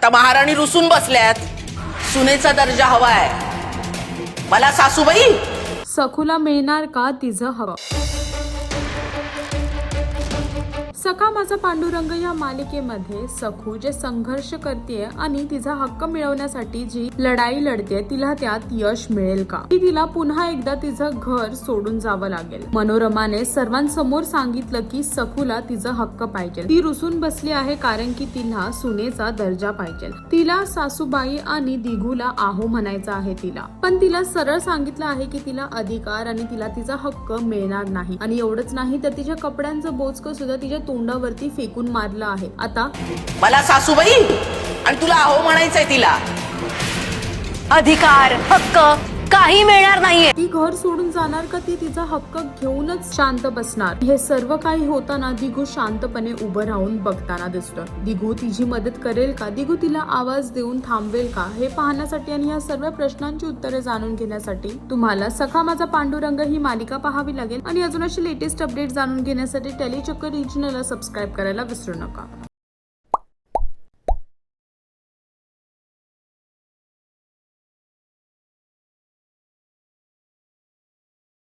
आता महाराणी रुसून बसल्यात. सुनेचा दर्जा हवाय मला सासूबाई. सखूला मिळणार का तिचं हवं? सखा माझा पांडुरंग या मालिकेमध्ये सखू जे संघर्ष करते आणि तिचा हक्क मिळवण्यासाठी जी लढाई लढते तिला त्यात यश मिळेल का, की तिला पुन्हा एकदा तिचं घर सोडून जावं लागेल. मनोरमाने सर्वांसमोर सांगितलं की सखूला तिचा हक्क पाहिजे. ती रुसून बसली आहे कारण की तिला सुनेचा दर्जा पाहिजे. तिला सासूबाई आणि दिघूला आहो म्हणायचं आहे तिला, पण तिला सरळ सांगितलं आहे की तिला अधिकार आणि तिला तिचा हक्क मिळणार नाही. आणि एवढंच नाही तर तिच्या कपड्यांचं बोचकं सुद्धा तिच्या तोंडावरती फेकून मारलं आहे. आता मला सासूबाई आणि तुला अहो म्हणायचंय तिला. अधिकार हक्क काही मिळणार नाहीये. ती घर सोडून जाणार का ती तिचा हक्क घेऊनच शांत बसणार? हे सर्व काही होताना दिघू शांतपणे उभं राहून बघताना दिसतोय. दिघू तिची मदत करेल का? दिघू तिला आवाज देऊन थांबवेल का? हे पाहण्यासाठी आणि या सर्व प्रश्नांची उत्तरे जाणून घेण्यासाठी तुम्हाला सखा माझा पांडुरंग ही मालिका पाहावी लागेल. आणि अजून अशी लेटेस्ट अपडेट जाणून घेण्यासाठी टेलीचक्कर रिजनला सबस्क्राईब करायला विसरू नका.